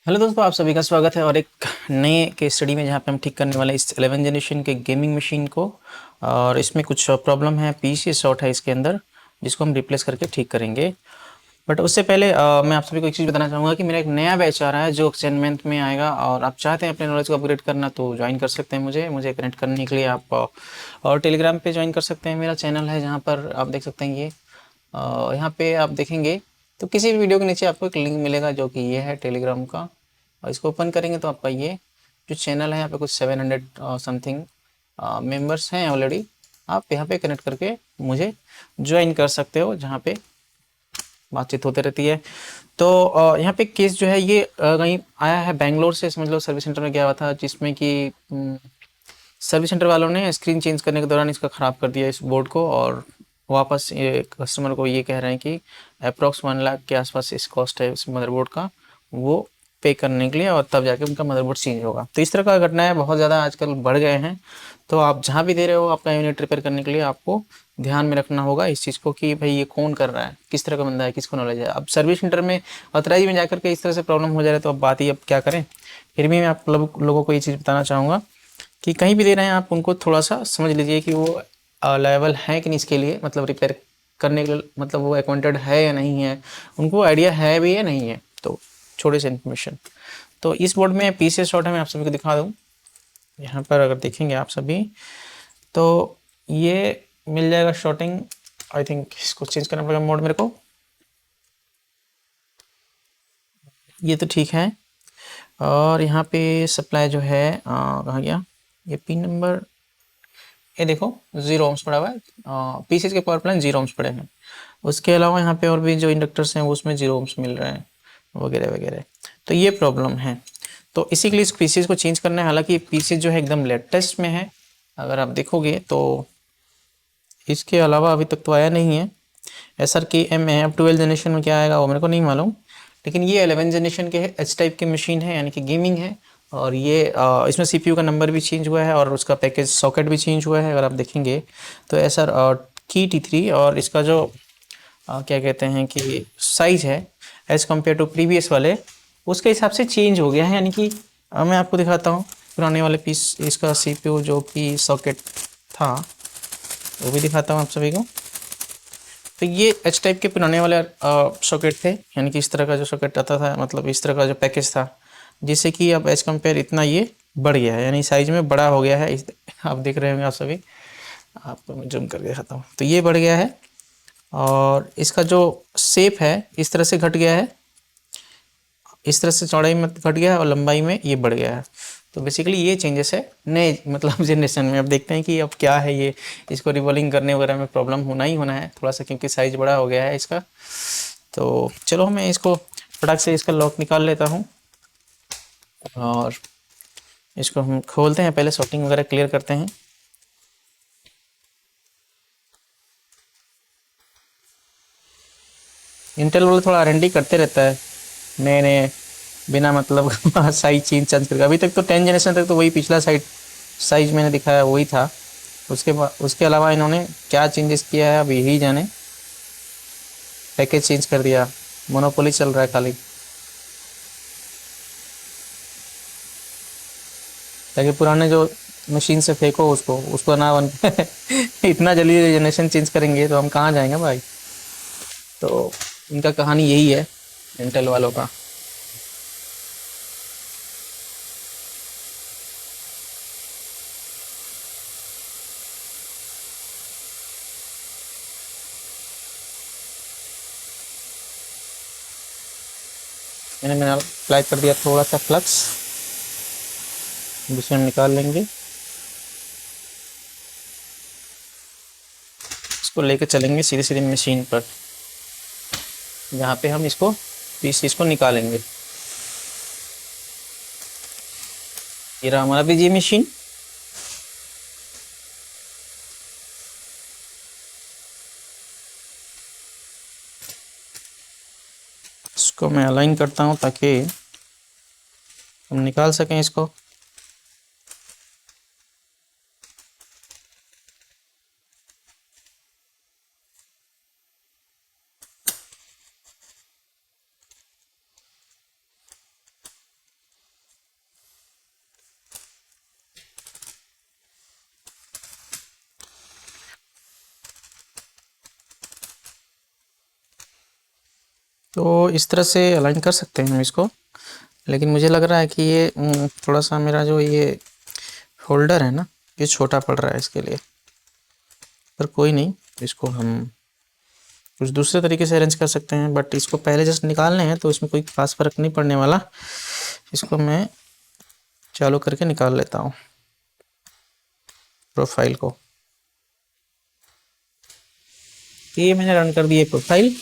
Hello दोस्तों, आप सभी का स्वागत है और एक नए केस स्टडी में जहाँ पे हम ठीक करने वाले हैं इस 11 जनरेशन के गेमिंग मशीन को। और इसमें कुछ प्रॉब्लम है, पीसी शॉर्ट है इसके अंदर, जिसको हम रिप्लेस करके ठीक करेंगे। बट उससे पहले मैं आप सभी को एक चीज़ बताना चाहूँगा कि मेरा एक नया बैच आ रहा है जो ऑक्सीजन मंथ में आएगा, और आप चाहते हैं अपने नॉलेज को अपग्रेड करना तो ज्वाइन कर सकते हैं। मुझे कनेक्ट करने के लिए आप और टेलीग्राम पे ज्वाइन कर सकते हैं। मेरा चैनल है जहाँ पर आप देख सकते हैं ये यहाँ पे आप देखेंगे तो किसी भी वीडियो के नीचे आपको एक लिंक मिलेगा जो कि ये है टेलीग्राम का। और इसको ओपन करेंगे तो आपका ये जो चैनल है यहाँ पे कुछ 700 समथिंग मेंबर्स हैं ऑलरेडी। आप यहाँ पे कनेक्ट करके मुझे ज्वाइन कर सकते हो, जहाँ पे बातचीत होती रहती है। तो यहाँ पे केस जो है ये कहीं आया है बेंगलोर से, समझ लो सर्विस सेंटर में गया हुआ था, जिसमें कि सर्विस सेंटर वालों ने स्क्रीन चेंज करने के दौरान इसका ख़राब कर दिया इस बोर्ड को। और वापस ये कस्टमर को ये कह रहे हैं कि अप्रॉक्स 1 लाख के आसपास इस कॉस्ट है इस मदरबोर्ड का, वो पे करने के लिए, और तब जाके उनका मदरबोर्ड चेंज होगा। तो इस तरह का घटनाएं बहुत ज़्यादा आजकल बढ़ गए हैं। तो आप जहाँ भी दे रहे हो आपका यूनिट रिपेयर करने के लिए, आपको ध्यान में रखना होगा इस चीज़ को कि भाई ये कौन कर रहा है, किस तरह का बंदा है, किसको नॉलेज है। अब सर्विस सेंटर में ऑथराइज में जाकर के इस तरह से प्रॉब्लम हो जा रहा है तो अब बात ही अब क्या करें। फिर भी मैं आप लोगों को ये चीज़ बताना चाहूँगा कि कहीं भी दे रहे हैं आप उनको थोड़ा सा समझ लीजिए कि वो लायबल है कि नहीं इसके लिए, मतलब रिपेयर करने के लिए, मतलब वो अक्वांटेड है या नहीं है, उनको आइडिया है भी या नहीं है। तो छोटे से इन्फॉर्मेशन। तो इस बोर्ड में पीसीएस शॉर्ट है, मैं आप सभी को दिखा दूँ। यहाँ पर अगर देखेंगे आप सभी तो ये मिल जाएगा शॉर्टिंग। आई थिंक इसको चेंज करना पड़ेगा मोड मेरे को। ये तो ठीक है। और यहाँ पे सप्लाई जो है कहाँ गया ये पिन नंबर, ये देखो 0 ohms पड़ा हुआ है। पीसीएस के पावर प्लांट 0 ohms पड़े हैं। उसके अलावा यहाँ पे और भी जो इंडक्टर्स हैं उसमें 0 ohms मिल रहे हैं वगैरह वगैरह। तो ये प्रॉब्लम है। तो इसी के लिए इस पीसीएस को चेंज करना है। हालांकि पीसीएस जो है एकदम लेटेस्ट में है, अगर आप देखोगे तो इसके अलावा अभी तक तो आया नहीं है। SRKM है। अब 12 जनरेशन में क्या आएगा वो मेरे को नहीं मालूम, लेकिन ये 11 जनरेशन के है, एच टाइप की मशीन है, यानी कि गेमिंग है। और ये इसमें सीपीयू का नंबर भी चेंज हुआ है और उसका पैकेज सॉकेट भी चेंज हुआ है। अगर आप देखेंगे तो एसआर की T3, और इसका जो क्या कहते हैं कि साइज है एज़ कम्पेयर टू प्रीवियस वाले, उसके हिसाब से चेंज हो गया है। यानी कि मैं आपको दिखाता हूँ पुराने वाले पीस, इसका सीपीयू जो कि सॉकेट था वो भी दिखाता हूँ आप सभी को। तो ये एच टाइप के पुराने वाले सॉकेट थे, यानी कि इस तरह का जो सॉकेट आता था, मतलब इस तरह का जो पैकेज था, जिससे कि अब एज कम्पेयर इतना ये बढ़ गया है, यानी साइज में बड़ा हो गया है। आप देख रहे होंगे आप सभी, आपको मैं जूम करके दिखाता हूँ। तो ये बढ़ गया है और इसका जो शेप है इस तरह से घट गया है, इस तरह से चौड़ाई में घट गया है और लंबाई में ये बढ़ गया है। तो बेसिकली ये चेंजेस है नए मतलब जनरेशन में। अब देखते हैं कि अब क्या है ये, इसको रिवॉल्विंग करने वगैरह में प्रॉब्लम होना ही होना है थोड़ा सा, क्योंकि साइज़ बड़ा हो गया है इसका। तो चलो मैं इसको फटाक से इसका लॉक निकाल लेता हूँ और इसको हम खोलते हैं। पहले सॉर्टिंग वगैरह क्लियर करते हैं। इंटेल वाला थोड़ा R&D करते रहता है नए नए, बिना मतलब साइज चेंज करके। अभी तक तो 10 जनरेशन तक तो वही पिछला साइज मैंने दिखाया वही था। उसके अलावा इन्होंने क्या चेंजेस किया है अब यही जाने। पैकेज चेंज कर दिया, मोनोपोली चल रहा है खाली, ताकि पुराने जो मशीन से फेंको उसको उसको ना बन इतना जल्दी जनरेशन चेंज करेंगे तो हम कहाँ जाएंगे भाई। तो इनका कहानी यही है इंटेल वालों का। मैंने अप्लाई कर दिया थोड़ा सा फ्लक्स, जिसे हम निकाल लेंगे। इसको लेकर चलेंगे सीधे सीधे मशीन पर, जहाँ पे हम इसको इस चीज़ को निकालेंगे। ये रहा हमारा बीजी मशीन। इसको मैं अलाइन करता हूँ ताकि हम निकाल सकें इसको। तो इस तरह से अलाइन कर सकते हैं हम इसको, लेकिन मुझे लग रहा है कि ये थोड़ा सा मेरा जो ये होल्डर है ना, ये छोटा पड़ रहा है इसके लिए। पर कोई नहीं, इसको हम कुछ दूसरे तरीके से अरेंज कर सकते हैं, बट इसको पहले जस्ट निकालने हैं तो इसमें कोई खास फर्क नहीं पड़ने वाला। इसको मैं चालू करके निकाल लेता हूँ प्रोफाइल को। तो ये मैंने रन कर दिया प्रोफाइल।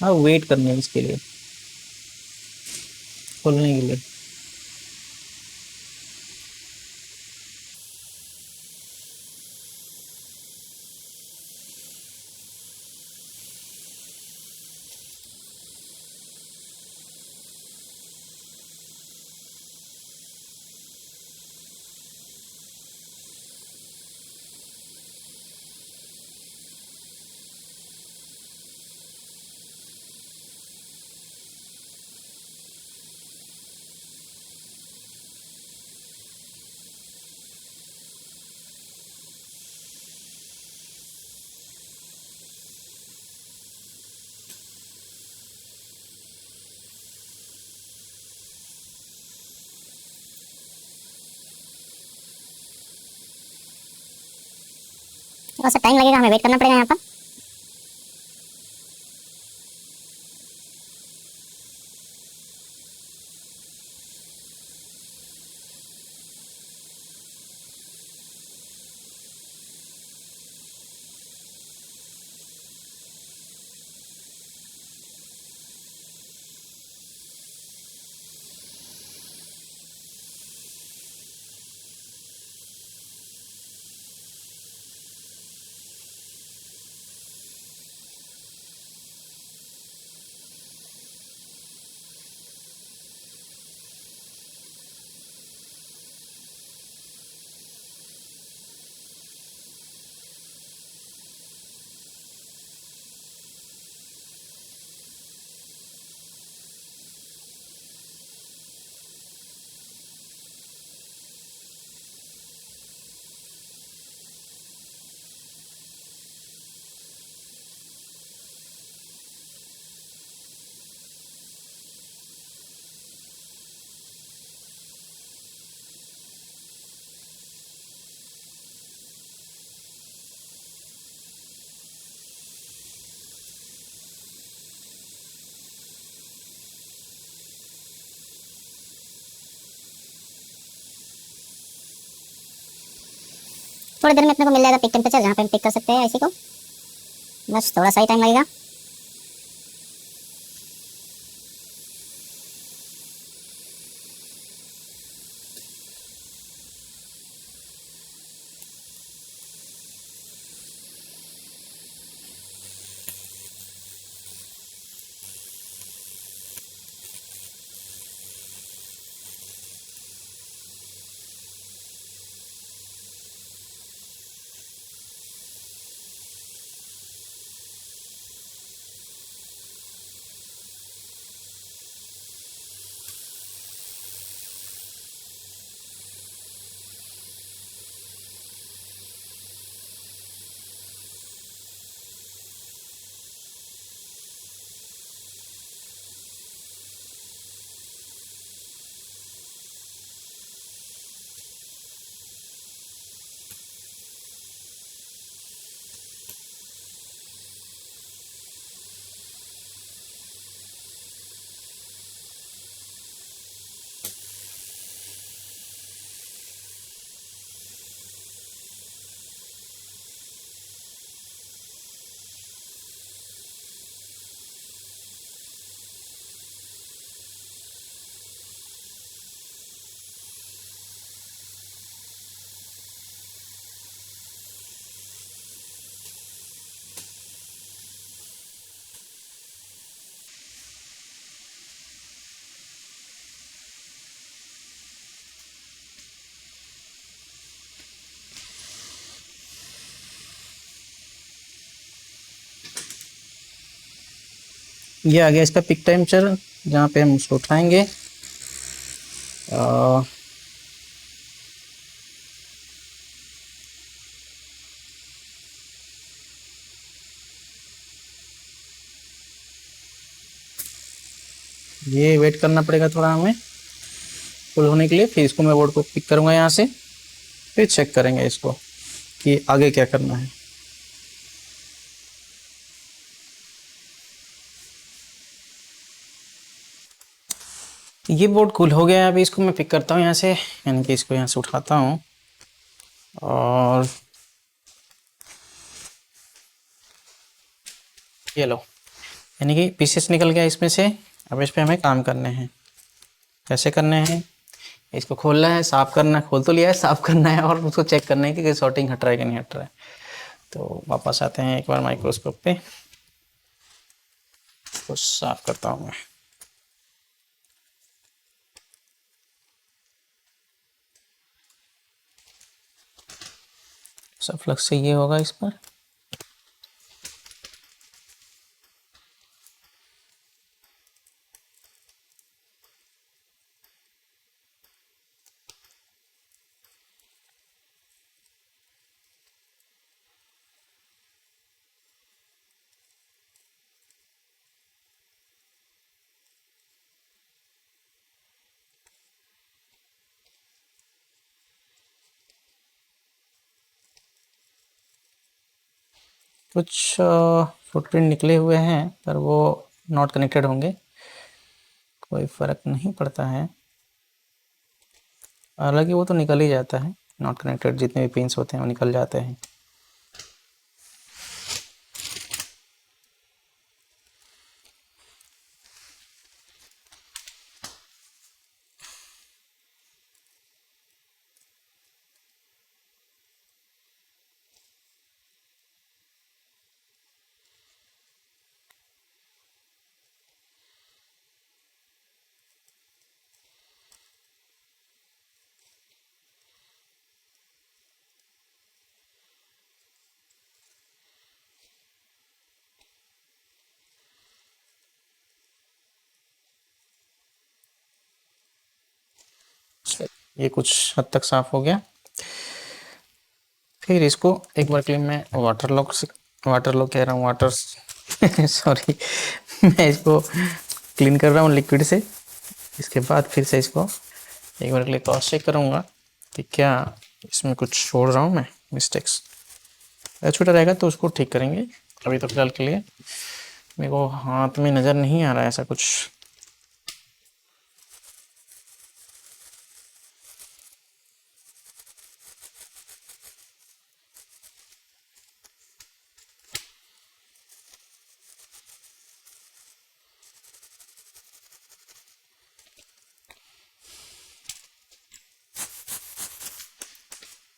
हाँ, वेट करने है इसके लिए खोलने के लिए। थोड़ा सा टाइम लगेगा, हमें वेट करना पड़ेगा यहाँ पर। थोड़ी देर में अपने को मिल जाएगा पिक टेम्परेचर, जहाँ पे हम पिक कर सकते हैं आईसी को। बस थोड़ा सा ही टाइम लगेगा। ये आ गया इसका पिक टेम्परेचर, जहाँ पे हम उसको उठाएंगे। ये वेट करना पड़ेगा थोड़ा हमें फुल होने के लिए। फिर इसको मैं बोर्ड को पिक करूँगा यहाँ से, फिर चेक करेंगे इसको कि आगे क्या करना है। ये बोर्ड कूल हो गया है। अभी इसको मैं पिक करता हूँ यहाँ से, यानी कि इसको यहाँ से उठाता हूँ और ये लो, यानी कि पीसेस निकल गया इसमें से। अब इस पर हमें काम करने हैं। कैसे करने हैं? इसको खोलना है, साफ़ करना है, खोल तो लिया है, साफ़ करना है और उसको चेक करना है कि सॉर्टिंग हट रहा है कि नहीं हट रहा है। तो वापस आते हैं एक बार माइक्रोस्कोप पे, तो साफ़ करता हूँ मैं। सब फ्लक्स से ये होगा इस पर। कुछ फुटप्रिंट निकले हुए हैं पर वो नॉट कनेक्टेड होंगे, कोई फ़र्क नहीं पड़ता है। हालांकि वो तो निकल ही जाता है, नॉट कनेक्टेड जितने भी पिंस होते हैं वो निकल जाते हैं। ये कुछ हद तक साफ़ हो गया। फिर इसको एक बार के लिए मैं वाटर लॉक से, वाटर लॉक कह रहा हूँ, वाटर सॉरी, मैं इसको क्लीन कर रहा हूँ लिक्विड से। इसके बाद फिर से इसको एक बार के लिए क्रॉस चेक करूँगा कि क्या इसमें कुछ छोड़ रहा हूँ मैं मिस्टेक्स। अगर छोटा रहेगा तो उसको ठीक करेंगे। अभी तो फिलहाल के लिए मेरे को हाथ में नज़र नहीं आ रहा है ऐसा कुछ।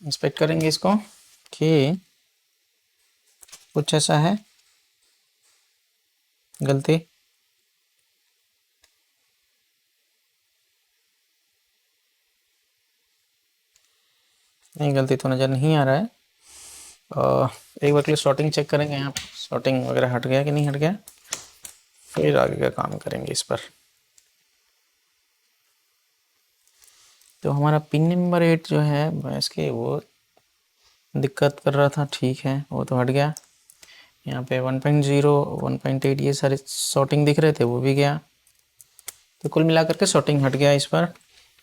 इंस्पेक्ट करेंगे इसको कि कुछ ऐसा है गलती। नहीं, गलती तो नज़र नहीं आ रहा है। एक बार के लिए शॉर्टिंग चेक करेंगे, यहाँ शॉर्टिंग वगैरह हट गया कि नहीं हट गया, फिर आगे का काम करेंगे इस पर। तो हमारा पिन नंबर 8 जो है भैंस के, वो दिक्कत कर रहा था, ठीक है वो तो हट गया। यहाँ पे 1.0 1.8 ये सारे शॉर्टिंग दिख रहे थे, वो भी गया। तो कुल मिलाकर के शॉर्टिंग हट गया इस पर।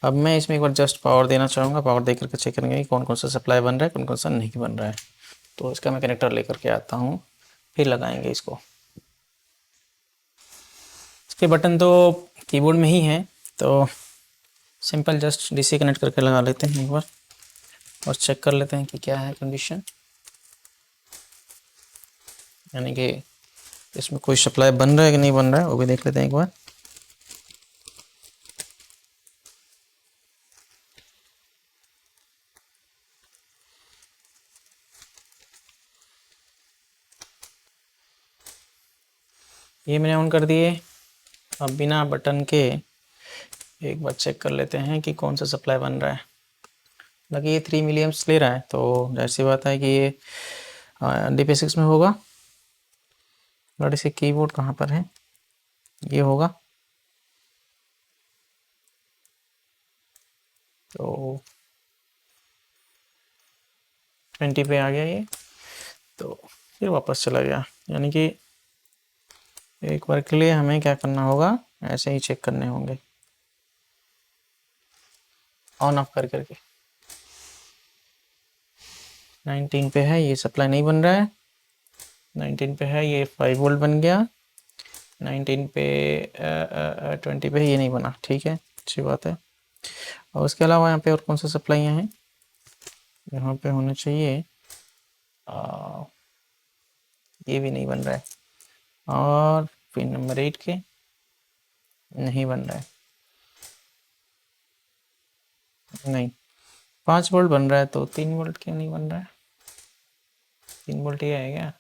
अब मैं इसमें एक बार जस्ट पावर देना चाहूँगा। पावर दे करके चेक करेंगे कि कौन कौन सा सप्लाई बन रहा है, कौन कौन सा नहीं बन रहा है। तो इसका मैं कनेक्टर लेकर के आता हूँ, फिर लगाएंगे इसको। इसके बटन तो कीबोर्ड में ही है, तो सिंपल जस्ट डीसी कनेक्ट करके लगा लेते हैं एक बार और चेक कर लेते हैं कि क्या है कंडीशन, यानी कि इसमें कोई सप्लाई बन रहा है कि नहीं बन रहा है, वो भी देख लेते हैं एक बार। ये मैंने ऑन कर दिए। अब बिना बटन के एक बार चेक कर लेते हैं कि कौन सा सप्लाई बन रहा है। लगे ये 3 मिलीएम्प्स ले रहा है, तो जाहिर सी बात है कि ये DP6 में होगा। बट इसके कीबोर्ड कहाँ पर है, ये होगा। तो 20 पे आ गया ये, तो फिर वापस चला गया। यानी कि एक बार के लिए हमें क्या करना होगा, ऐसे ही चेक करने होंगे ऑन ऑफ कर करके। 19 पे है, ये सप्लाई नहीं बन रहा है। 19 पे है, ये 5 वोल्ट बन गया। 19 पे 20 पे ये नहीं बना, ठीक है, अच्छी बात है। और उसके अलावा यहाँ पे और कौन सा सप्लाइयाँ हैं, यहाँ पे होना चाहिए ये भी नहीं बन रहा है। और पिन नंबर 8 के नहीं बन रहा है, नहीं 5 वोल्ट बन रहा है, तो 3 वोल्ट क्यों नहीं बन रहा है? 3 वोल्ट ये है क्या?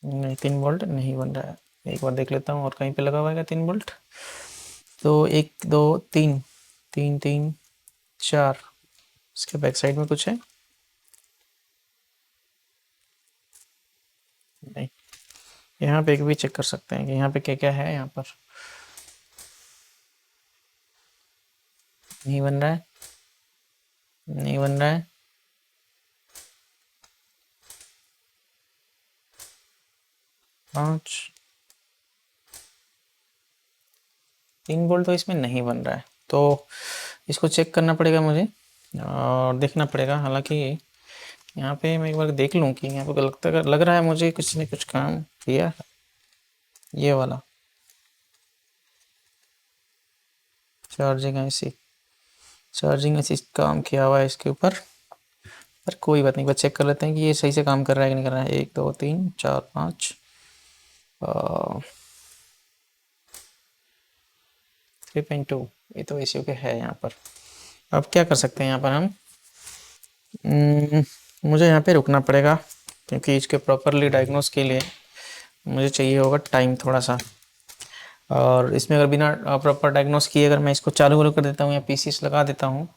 नहीं 3 वोल्ट नहीं बन रहा है। एक बार देख लेता हूँ और कहीं पे लगा हुआ है 3 वोल्ट। तो 1 2 3 3 3 4, इसके बैक साइड में कुछ है? नहीं। यहाँ पे भी चेक कर सकते हैं कि यहाँ पे क्या क्या है। यहाँ पर नहीं बन रहा है, नहीं बन रहा है। 5 3 वोल्ट तो इसमें नहीं बन रहा है, तो इसको चेक करना पड़ेगा मुझे और देखना पड़ेगा। हालांकि यहाँ पे मैं एक बार देख लूँ कि यहाँ पे लग रहा है मुझे किसी ने कुछ काम किया है। ये वाला चार्जिंग ऐसी काम किया हुआ है इसके ऊपर, पर कोई बात नहीं, बस चेक कर लेते हैं कि ये सही से काम कर रहा है कि नहीं कर रहा है। 1 2 3 4 5 3.2, ये तो एसीओ के है यहाँ पर। अब क्या कर सकते हैं यहाँ पर हम, मुझे यहाँ पे रुकना पड़ेगा क्योंकि इसके प्रॉपरली डायग्नोस के लिए मुझे चाहिए होगा टाइम थोड़ा सा। और इसमें अगर बिना प्रॉपर डायग्नोस किए अगर मैं इसको चालू वालू कर देता हूँ या पीसीस लगा देता हूँ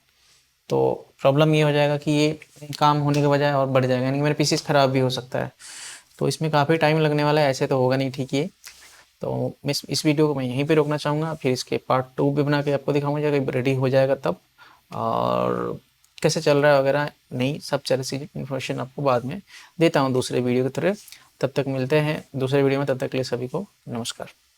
तो प्रॉब्लम ये हो जाएगा कि ये काम होने के बजाय और बढ़ जाएगा, यानी कि मेरा पीसीस ख़राब भी हो सकता है। तो इसमें काफ़ी टाइम लगने वाला है, ऐसे तो होगा नहीं, ठीक है। तो मैं इस वीडियो को मैं यहीं पे रोकना चाहूँगा, फिर इसके पार्ट 2 भी बना के आपको दिखाऊंगा जब रेडी हो जाएगा तब, और कैसे चल रहा है वगैरह नहीं सब सारी चीज़ इन्फॉर्मेशन आपको बाद में देता हूँ दूसरे वीडियो की तरह। तब तक मिलते हैं दूसरे वीडियो में, तब तक के लिए सभी को नमस्कार।